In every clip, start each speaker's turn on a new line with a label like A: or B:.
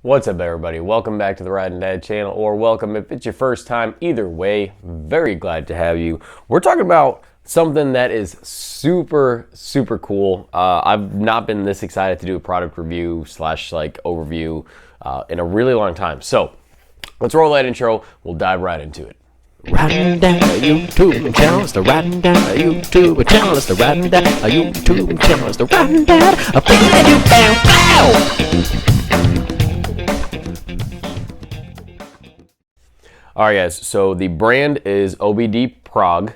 A: What's up, everybody? Welcome back to the Ride and Dad channel, or welcome if it's your first time. Either way, very glad to have you. We're talking about something that is super cool. I've not been this excited to do a product review slash overview in a really long time. So let's roll that intro. We'll dive right into it.
B: Riding down a YouTube channel, it's the Riding Down a YouTube channel, it's the Riding Down a YouTube channel, it's the Riding Down a brand new bow.
A: All right, guys, so the brand is OBDPROG.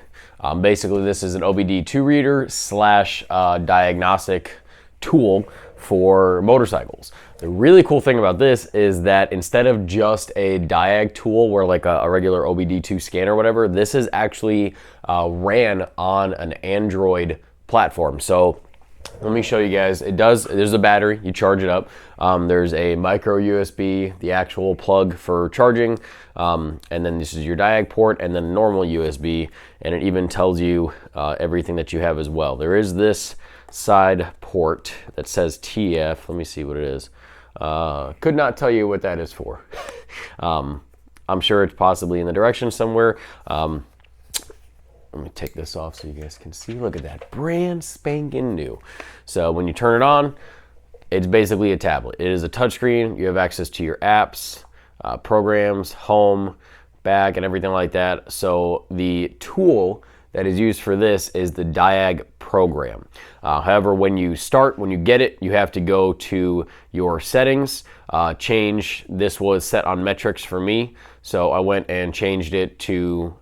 A: Basically, this is an OBD2 reader slash diagnostic tool for motorcycles. The really cool thing about this is that instead of just a diag tool where like a regular OBD2 scanner or whatever, this is actually ran on an Android platform. So let me show you guys. There's a battery, you charge it up. There's a micro USB, the actual plug for charging, and then this is your diag port, and then normal USB, and it even tells you everything that you have as well. There is this side port that says TF. Let me see what it is. Could not tell you what that is for. I'm sure it's possibly in the direction somewhere. Let me take this off so you guys can see. Look at that, brand spanking new. So when you turn it on, it's basically a tablet. It is a touchscreen. You have access to your apps, programs, home, back, and everything like that. So the tool that is used for this is the diag program. However, when you get it, you have to go to your settings, change. This was set on metrics for me, so I went and changed it to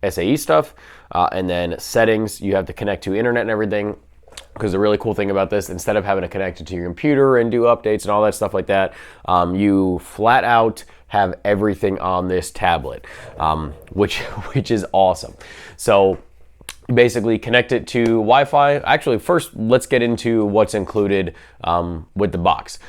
A: SAE stuff, and then settings, you have to connect to internet and everything, because the really cool thing about this, instead of having to connect it to your computer and do updates and all that stuff like that, you flat out have everything on this tablet, which is awesome. So basically connect it to Wi-Fi. Actually, first let's get into what's included with the box.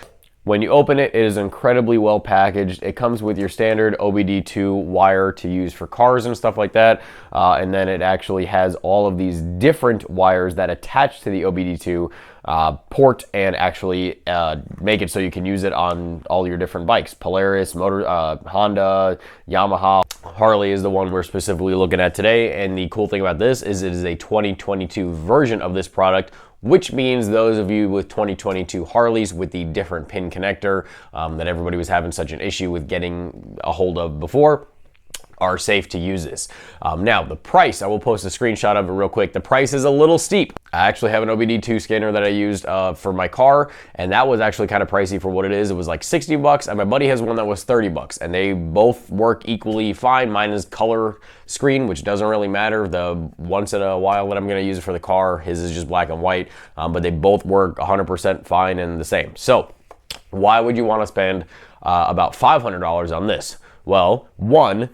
A: When you open it, it is incredibly well packaged. It comes with your standard OBD2 wire to use for cars and stuff like that. And then it actually has all of these different wires that attach to the OBD2 port and actually make it so you can use it on all your different bikes. Polaris, Honda, Yamaha. Harley is the one we're specifically looking at today. And the cool thing about this is it is a 2022 version of this product, which means those of you with 2022 Harleys with the different pin connector that everybody was having such an issue with getting a hold of before are safe to use this. Now, the price, I will post a screenshot of it real quick. The price is a little steep. I actually have an OBD2 scanner that I used for my car, and that was actually kind of pricey for what it is. It was like 60 bucks, and my buddy has one that was 30 bucks, and they both work equally fine. Mine is color screen, which doesn't really matter. The once in a while that I'm gonna use it for the car, his is just black and white, but they both work 100% fine and the same. So why would you wanna spend about $500 on this? Well, one,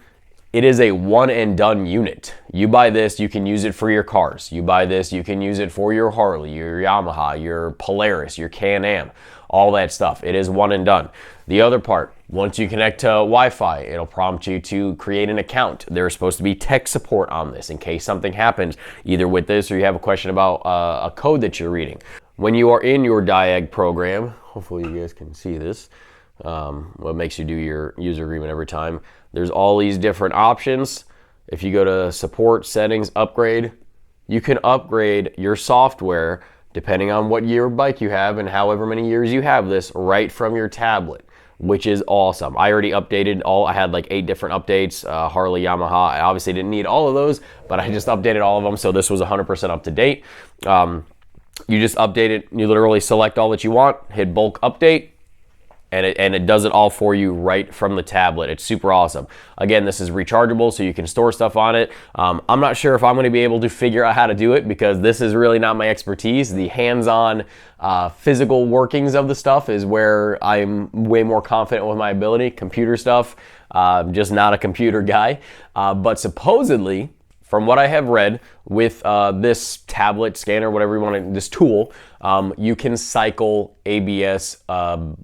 A: it is a one and done unit. You buy this, you can use it for your cars. You buy this, you can use it for your Harley, your Yamaha, your Polaris, your Can-Am, all that stuff. It is one and done. The other part, once you connect to Wi-Fi, it'll prompt you to create an account. There's supposed to be tech support on this in case something happens, either with this or you have a question about a code that you're reading. When you are in your diag program, hopefully you guys can see this, what makes you do your user agreement every time. There's all these different options. If you go to support, settings, upgrade, you can upgrade your software depending on what year bike you have and however many years you have this right from your tablet, which is awesome. I already updated I had like 8 different updates, Harley, Yamaha. I obviously didn't need all of those, but I just updated all of them, so this was 100% up to date. You just update it, you literally select all that you want, hit bulk update, and it does it all for you right from the tablet. It's super awesome. Again, this is rechargeable, so you can store stuff on it. I'm not sure if I'm gonna be able to figure out how to do it because this is really not my expertise. The hands-on physical workings of the stuff is where I'm way more confident with my ability. Computer stuff, just not a computer guy. But supposedly, from what I have read, with this tablet scanner, whatever you want to, this tool, you can cycle ABS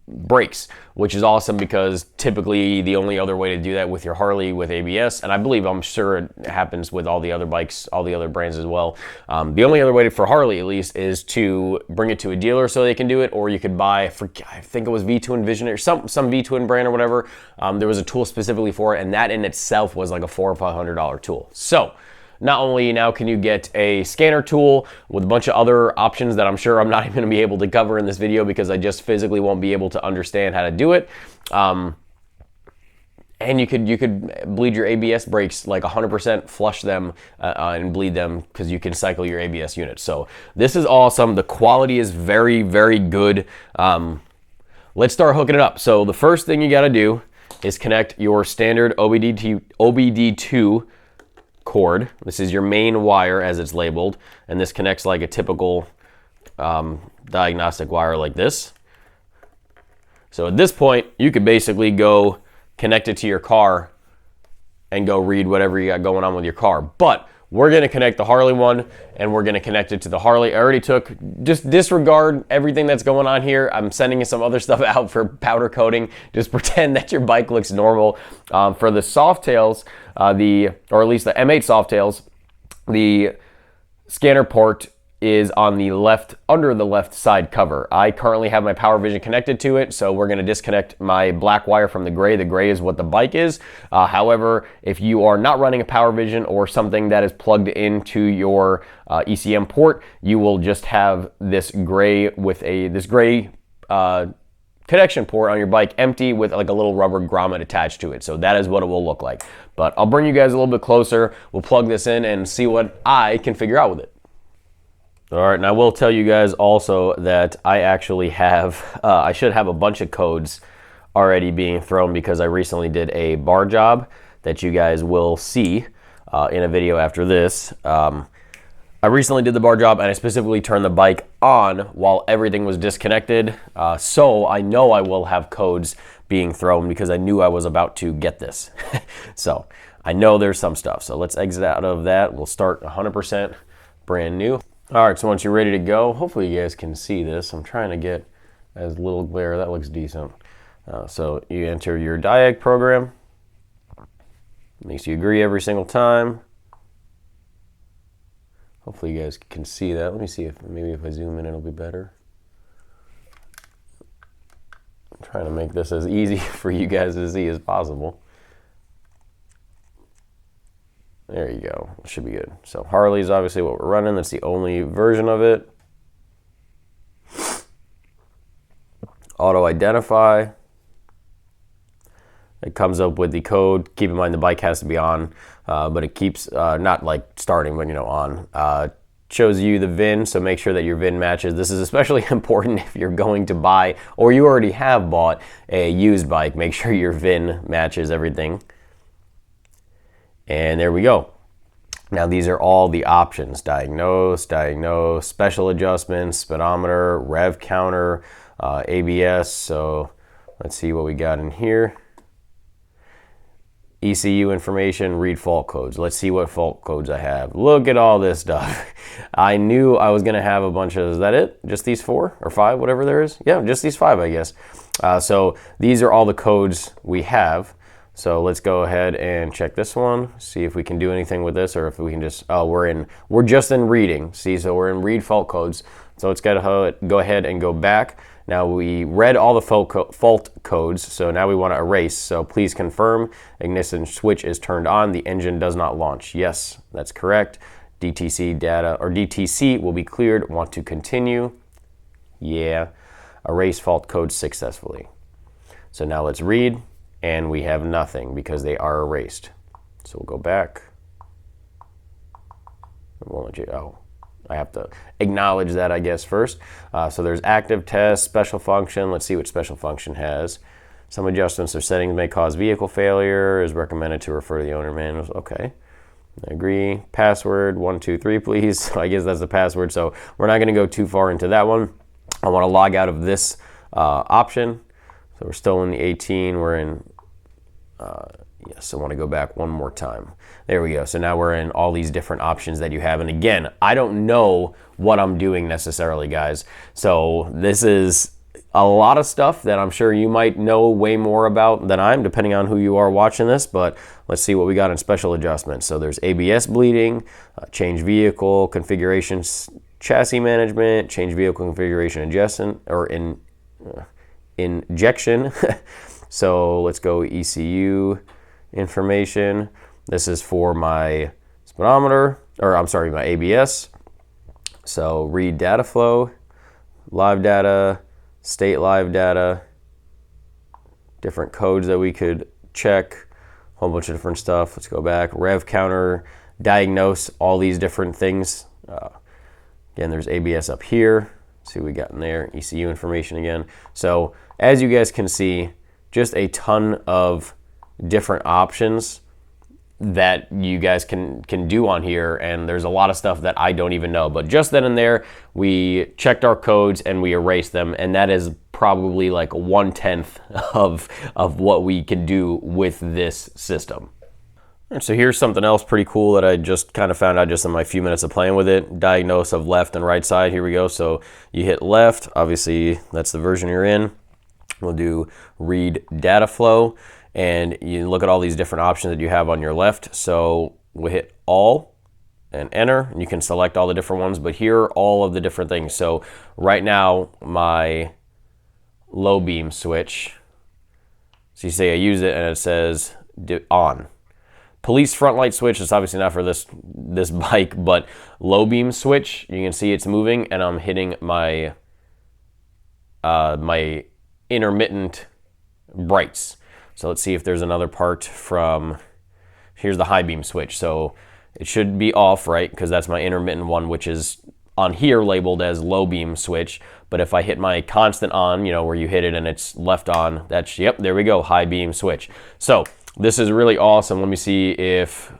A: brakes, which is awesome because typically the only other way to do that with your Harley with ABS, and I'm sure it happens with all the other bikes, all the other brands as well. The only other way for Harley at least is to bring it to a dealer so they can do it, or you could buy, I think it was V2 Envision or some V2 brand or whatever. There was a tool specifically for it, and that in itself was like a $400 or $500 tool. So not only now can you get a scanner tool with a bunch of other options that I'm sure I'm not even going to be able to cover in this video because I just physically won't be able to understand how to do it. And you could bleed your ABS brakes like 100%, flush them and bleed them because you can cycle your ABS unit. So this is awesome. The quality is very, very good. Let's start hooking it up. So the first thing you got to do is connect your standard OBD2 cord. This is your main wire as it's labeled, and this connects like a typical diagnostic wire like this. So at this point, you could basically go connect it to your car and go read whatever you got going on with your car. But we're going to connect the Harley one, and we're going to connect it to the Harley. I already just disregard everything that's going on here. I'm sending you some other stuff out for powder coating. Just pretend that your bike looks normal. For the Softails, or at least the M8 Softails, the scanner port is on the left, under the left side cover. I currently have my Power Vision connected to it, so we're going to disconnect my black wire from the gray. The gray is what the bike is. However, if you are not running a Power Vision or something that is plugged into your ECM port, you will just have this gray with this gray connection port on your bike empty with like a little rubber grommet attached to it. So that is what it will look like. But I'll bring you guys a little bit closer. We'll plug this in and see what I can figure out with it. All right, and I will tell you guys also that I actually have, I should have a bunch of codes already being thrown because I recently did a bar job that you guys will see in a video after this. I recently did the bar job, and I specifically turned the bike on while everything was disconnected. So I know I will have codes being thrown because I knew I was about to get this. So I know there's some stuff. So let's exit out of that. We'll start 100% brand new. All right, so once you're ready to go, hopefully you guys can see this. I'm trying to get as little glare. That looks decent. So you enter your diag program. Makes you agree every single time. Hopefully you guys can see that. Let me see if maybe if I zoom in it'll be better. I'm trying to make this as easy for you guys to see as possible. There you go. It should be good. So Harley is obviously what we're running. That's the only version of it. Auto identify. It comes up with the code. Keep in mind the bike has to be on, but it keeps not like starting, but on. Shows you the VIN, so make sure that your VIN matches. This is especially important if you're going to buy, or you already have bought a used bike. Make sure your VIN matches everything. And there we go. Now these are all the options: diagnose, special adjustments, speedometer, rev counter, ABS. So let's see what we got in here. ECU information, read fault codes. Let's see what fault codes I have. Look at all this stuff. I knew I was gonna have a bunch of, is that it? Just these 4 or 5, whatever there is? Yeah, just these 5, I guess. So these are all the codes we have. So let's go ahead and check this one, see if we can do anything with this, or if we can just, we're just in reading. See, so we're in read fault codes. So let's go ahead and go back. Now we read all the fault codes, so now we want to erase. So please confirm ignition switch is turned on, the engine does not launch. Yes, that's correct. DTC data, or DTC will be cleared, want to continue. Yeah, erase fault codes successfully. So now let's read. And we have nothing because they are erased. So we'll go back. It won't let you, I have to acknowledge that, I guess, first. So there's active test, special function. Let's see what special function has. Some adjustments or settings may cause vehicle failure. Is recommended to refer to the owner manuals. Okay, I agree. Password 123, please. So I guess that's the password. So we're not going to go too far into that one. I want to log out of this option. So we're still in the 18. We're in Yes, I want to go back one more time. There we go. So now we're in all these different options that you have. And again, I don't know what I'm doing necessarily, guys. So this is a lot of stuff that I'm sure you might know way more about than I'm, depending on who you are watching this. But let's see what we got in special adjustments. So there's ABS bleeding, change vehicle configurations, chassis management, change vehicle configuration injection or injection. So let's go ECU information. This is for my speedometer, or I'm sorry, my ABS. So read data flow, live data, state live data, different codes that we could check, a whole bunch of different stuff. Let's go back, rev counter, diagnose all these different things. Again, there's ABS up here. Let's see what we got in there, ECU information again. So as you guys can see, just a ton of different options that you guys can do on here, and there's a lot of stuff that I don't even know. But just then and there, we checked our codes and we erased them, and that is probably like 1/10 of what we can do with this system. And so here's something else pretty cool that I just kind of found out just in my few minutes of playing with it. Diagnose of left and right side. Here we go. So you hit left, obviously that's the version you're in. We'll do read data flow, and you look at all these different options that you have on your left. So we'll hit all and enter, and you can select all the different ones, but here are all of the different things. So right now, my low beam switch, so you say I use it and it says on. Police front light switch, it's obviously not for this bike, but low beam switch, you can see it's moving, and I'm hitting my my intermittent brights. So let's see if there's another part from, here's the high beam switch. So it should be off, right? Because that's my intermittent one, which is on here labeled as low beam switch. But if I hit my constant on, you know, where you hit it and it's left on, that's, yep, there we go, high beam switch. So this is really awesome. Let me see if,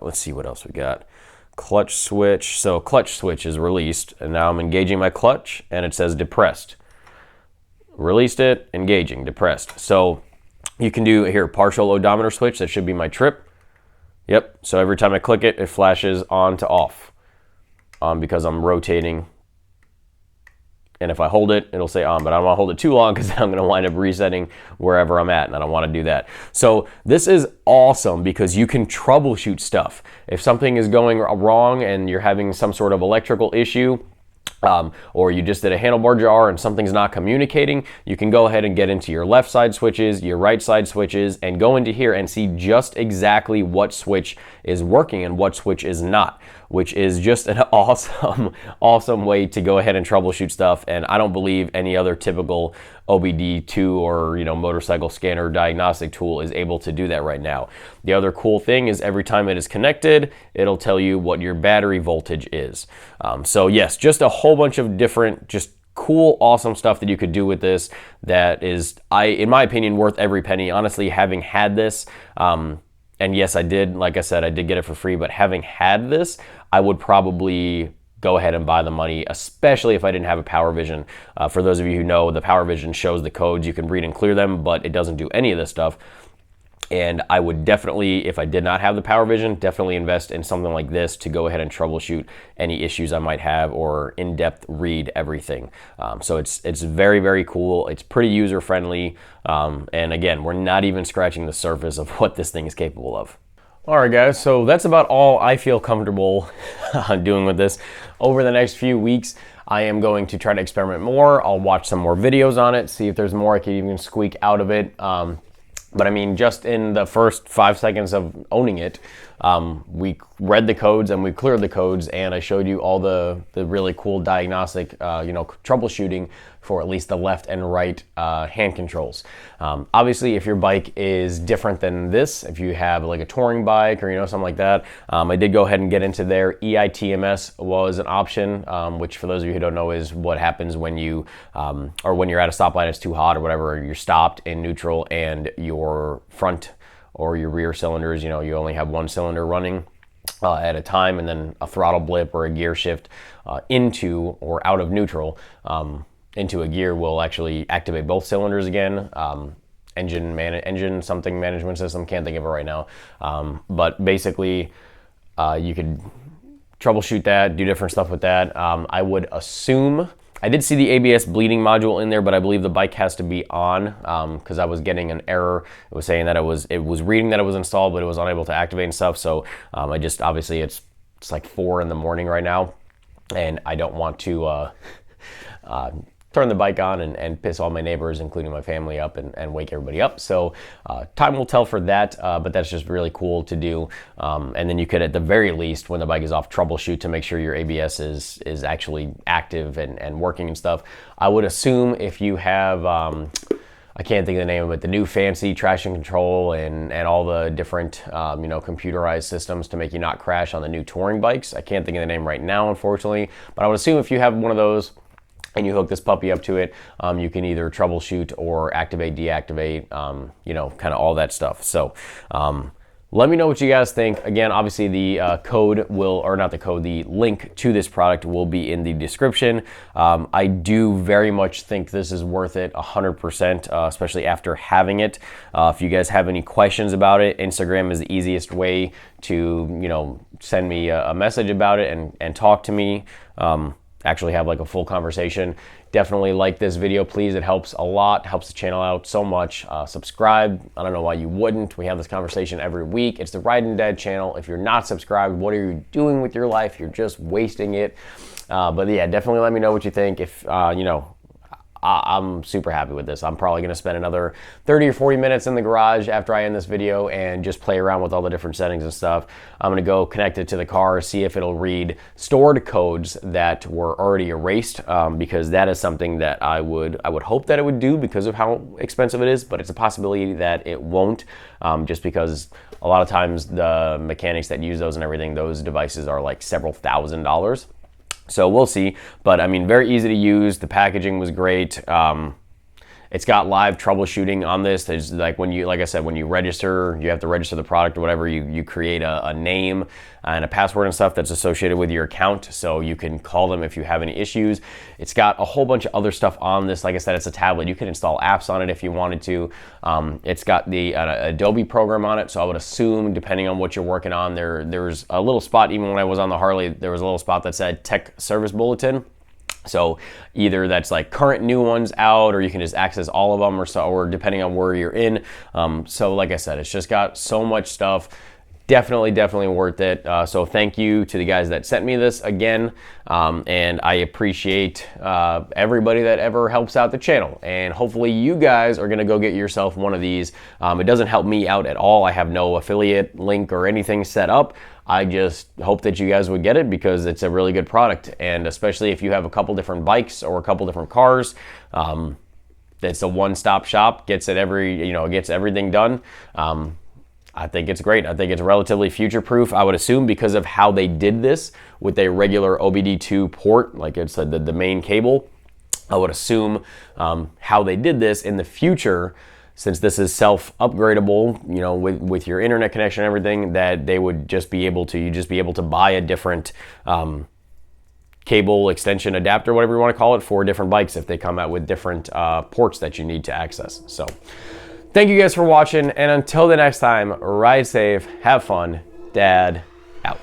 A: let's see what else we got. Clutch switch. So clutch switch is released, and now I'm engaging my clutch, and it says depressed. Released it, engaging, depressed. So you can do here, partial odometer switch. That should be my trip. Yep, so every time I click it, it flashes on to off because I'm rotating. And if I hold it, it'll say on, but I don't want to hold it too long because I'm going to wind up resetting wherever I'm at, and I don't want to do that. So this is awesome because you can troubleshoot stuff. If something is going wrong and you're having some sort of electrical issue, or you just did a handlebar jar and something's not communicating, you can go ahead and get into your left side switches, your right side switches, and go into here and see just exactly what switch is working and what switch is not, which is just an awesome way to go ahead and troubleshoot stuff. And I don't believe any other typical OBD2 or, you know, motorcycle scanner diagnostic tool is able to do that right now. The other cool thing is every time it is connected, it'll tell you what your battery voltage is. So yes, just a whole bunch of different, just cool, awesome stuff that you could do with this that is, in my opinion, worth every penny. Honestly, having had this, and yes, I did, like I said, I did get it for free, but having had this, I would probably go ahead and buy the money, especially if I didn't have a Power Vision. For those of you who know, the Power Vision shows the codes, you can read and clear them, but it doesn't do any of this stuff. And I would definitely, if I did not have the Power Vision, definitely invest in something like this to go ahead and troubleshoot any issues I might have or in-depth read everything. So it's very, very cool. It's pretty user-friendly. And again, we're not even scratching the surface of what this thing is capable of. All right, guys, so that's about all I feel comfortable doing with this. Over the next few weeks, I am going to try to experiment more. I'll watch some more videos on it, see if there's more I can even squeak out of it. But I mean, just in the first 5 seconds of owning it, we read the codes and we cleared the codes, and I showed you all the really cool diagnostic, troubleshooting for at least the left and right hand controls. Obviously, if your bike is different than this, if you have like a touring bike or something like that, I did go ahead and get into there. EITMS was an option, which for those of you who don't know is what happens when you, or when you're at a stoplight, it's too hot or whatever, you're stopped in neutral and your front or your rear cylinders, you only have one cylinder running at a time, and then a throttle blip or a gear shift into or out of neutral into a gear will actually activate both cylinders again. engine something management system. Can't think of it right now. But basically, you could troubleshoot that, do different stuff with that. I would assume, I did see the ABS bleeding module in there, but I believe the bike has to be on because I was getting an error. It was saying that it was reading that it was installed, but it was unable to activate and stuff. So I just, obviously it's like 4 in the morning right now, and I don't want to turn the bike on and piss all my neighbors, including my family, up and wake everybody up. So time will tell for that, but that's just really cool to do. And then you could, at the very least, when the bike is off, troubleshoot to make sure your ABS is actually active and working and stuff. I would assume if you have, I can't think of the name of it, the new fancy traction control and all the different, computerized systems to make you not crash on the new touring bikes. I can't think of the name right now, unfortunately, but I would assume if you have one of those, and you hook this puppy up to it, you can either troubleshoot or activate, deactivate, kind of all that stuff. So let me know what you guys think. Again, obviously the the link to this product will be in the description. I do very much think this is worth it 100%, especially after having it. If you guys have any questions about it, Instagram is the easiest way to, send me a message about it and talk to me. Actually have like a full conversation. Definitely like this video, please. It helps a lot, helps the channel out so much. Subscribe. I don't know why you wouldn't. We have this conversation every week. It's the Ride and Dad channel. If you're not subscribed, what are you doing with your life? You're just wasting it. But yeah, definitely let me know what you think. If, I'm super happy with this. I'm probably gonna spend another 30 or 40 minutes in the garage after I end this video and just play around with all the different settings and stuff. I'm gonna go connect it to the car, see if it'll read stored codes that were already erased, because that is something that I would hope that it would do because of how expensive it is, but it's a possibility that it won't, just because a lot of times the mechanics that use those and everything, those devices are like several $1,000s. So we'll see, but I mean, very easy to use. The packaging was great. It's got live troubleshooting on this. There's like like I said, when you register, you have to register the product or whatever, you create a name and a password and stuff that's associated with your account. So you can call them if you have any issues. It's got a whole bunch of other stuff on this. Like I said, it's a tablet. You can install apps on it if you wanted to. It's got the Adobe program on it. So I would assume, depending on what you're working on, there's a little spot, even when I was on the Harley, there was a little spot that said Tech Service Bulletin. So either that's like current new ones out, or you can just access all of them, or depending on where you're in. So like I said, it's just got so much stuff. Definitely worth it. So thank you to the guys that sent me this again. And I appreciate everybody that ever helps out the channel. And hopefully you guys are gonna go get yourself one of these. It doesn't help me out at all. I have no affiliate link or anything set up. I just hope that you guys would get it because it's a really good product. And especially if you have a couple different bikes or a couple different cars, it's a one-stop shop, gets everything done. I think it's great. I think it's relatively future-proof, I would assume, because of how they did this with a regular OBD2 port, like it's the main cable. I would assume how they did this in the future, since this is self-upgradable, with your internet connection and everything, that they would just be able to buy a different cable extension adapter, whatever you want to call it, for different bikes if they come out with different ports that you need to access. So thank you guys for watching, and until the next time, ride safe, have fun, Dad out.